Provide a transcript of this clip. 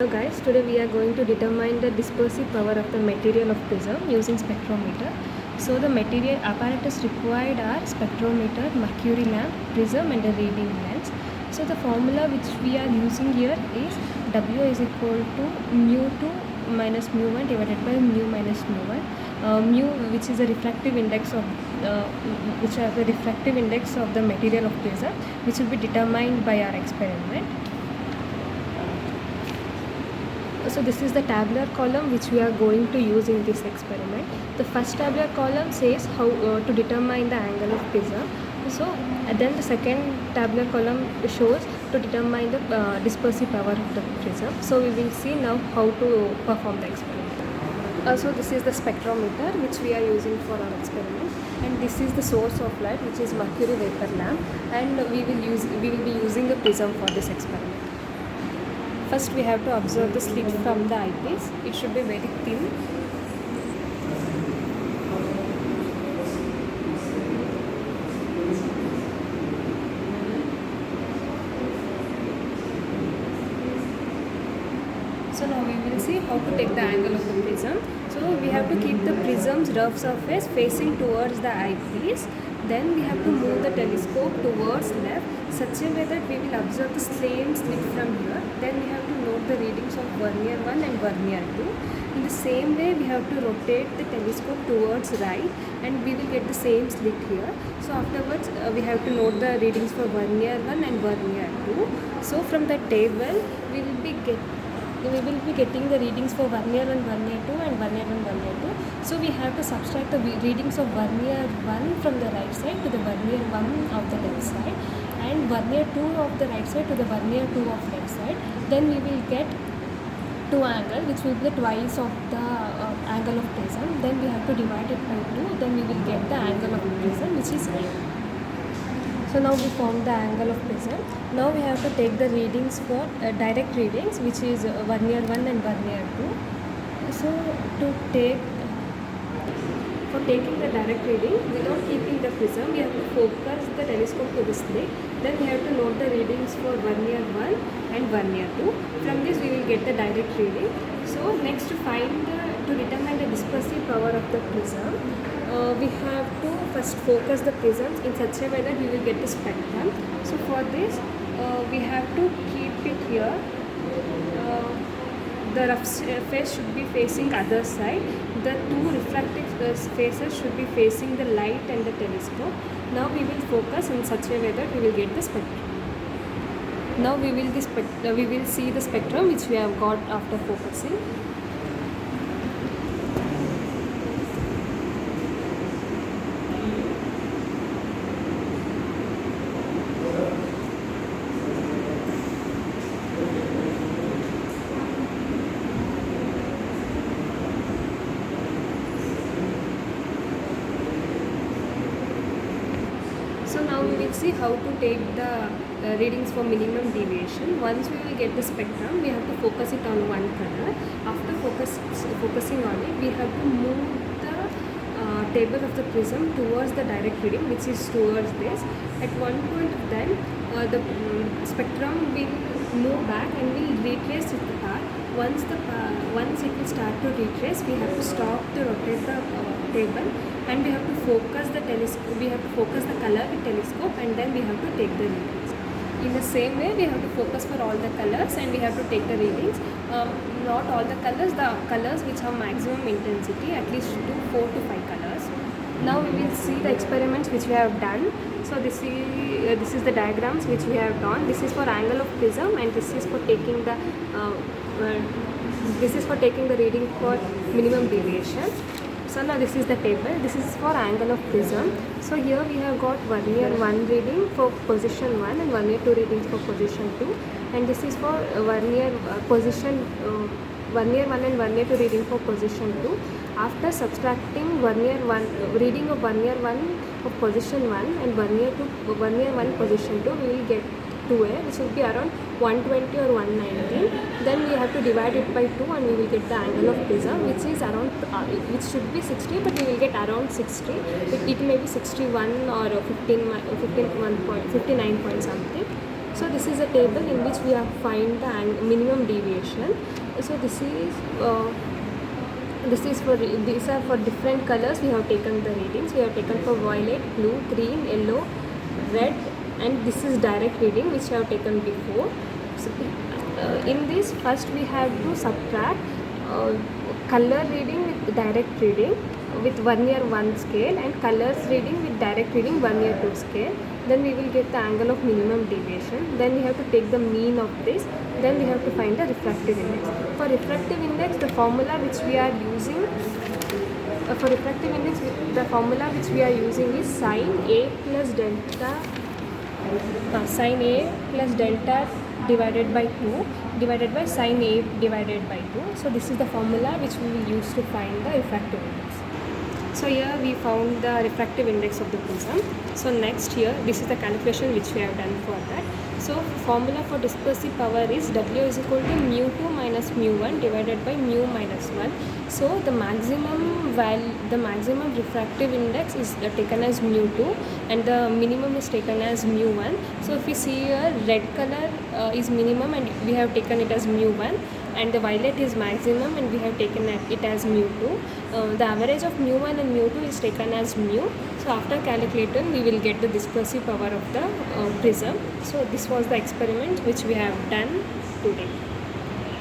Hello guys, today we are going to determine the dispersive power of the material of prism using spectrometer. So the material apparatus required are spectrometer, mercury lamp, prism and a reading lens. So the formula which we are using here is W is equal to mu2 minus mu1 divided by mu minus mu1. Mu, which is a refractive index of the material of prism, which will be determined by our experiment. So this is the tabular column which we are going to use in this experiment. The first tabular column says how to determine the angle of prism. So then the second tabular column shows to determine the dispersive power of the prism. So we will see now how to perform the experiment. So this is the spectrometer which we are using for our experiment, and this is the source of light, which is mercury vapor lamp, and we will be using the prism for this experiment. First we have to observe the slit from the eyepiece. It should be very thin. So now we will see how to take the angle of the prism. So we have to keep the prism's rough surface facing towards the eyepiece. Then we have to move the telescope towards left such a way that we will observe the same slit from here. Then we have to note the readings of vernier 1 and vernier 2. In the same way we have to rotate the telescope towards right and we will get the same slit here. So afterwards we have to note the readings for vernier 1 and vernier 2. So from the table we will be getting the readings for vernier 1, vernier 2 and vernier 1, vernier 2. So we have to subtract the readings of vernier 1 from the right side to the vernier 1 of the left side, and vernier 2 of the right side to the vernier 2 of left side. Then we will get two angle which will be the twice of the angle of prism. Then we have to divide it by 2. Then we will get the angle of prism, which is A. So now we form the angle of prism. Now we have to take the readings for direct readings, which is vernier 1 and vernier 2. So for taking the direct reading without keeping the prism, we have to focus the telescope to the slit. Then we have to note the readings for vernier 1 and vernier 2. From this we will get the direct reading. So next to determine the dispersive power of the prism, we have to first focus the prisms in such a way that we will get the spectrum. So for this we have to keep it here. The rough face should be facing other side. The two refractive faces should be facing the light and the telescope. Now we will focus in such a way that we will get the spectrum. Now we will see the spectrum which we have got after focusing. So now we will see how to take the readings for minimum deviation. Once we will get the spectrum, we have to focus it on one color. After focusing on it, we have to move the table of the prism towards the direct reading, which is towards this. At one point of time, the spectrum will move back and will retrace its path. Once it will start to retrace, we have to stop to rotate the table, and we have to focus the telescope. We have to focus the color with telescope, and then we have to take the readings. In the same way, we have to focus for all the colors, and we have to take the readings. Not all the colors which have maximum intensity, at least 4 to 5 colors. Now we will see the experiments which we have done. So this is the diagrams which we have done. This is for angle of prism, and this is for taking the reading for minimum deviation. So now this is the table. This is for angle of prism. So here we have got vernier 1 reading for position 1 and vernier 2 readings for position 2, and this is for vernier 1 and vernier 2 reading for position 2. After subtracting reading of vernier 1 of position 1 and vernier 1 position 2, we will get 2A, which will be around 120 or 119. Then we have to divide it by 2 and we will get the angle of prism, which is around which should be 60, but we will get around 60. It may be 61 or 59 point something. So this is a table in which we have find the minimum deviation. So these are for different colors. We have taken the readings. We have taken for violet, blue, green, yellow, red, and this is direct reading which we have taken before. So, in this, first we have to subtract color reading with direct reading with 1 year 1 scale, and colors reading with direct reading 1 year 2 scale. Then we will get the angle of minimum deviation. Then we have to take the mean of this. Then we have to find the refractive index. For refractive index, the formula which we are using is sin A plus delta divided by 2 divided by sin A divided by 2. So this is the formula which we will use to find the refractive index. So here we found the refractive index of the prism. So next here, this is the calculation which we have done for that. So formula for dispersive power is W is equal to mu2 minus mu1 divided by mu minus 1. So the maximum refractive index is taken as mu2 and the minimum is taken as mu1. So if we see here, red color is minimum and we have taken it as mu1, and the violet is maximum and we have taken it as mu2. The average of mu1 and mu2 is taken as mu. So after calculating, we will get the dispersive power of the prism. So this was the experiment which we have done today.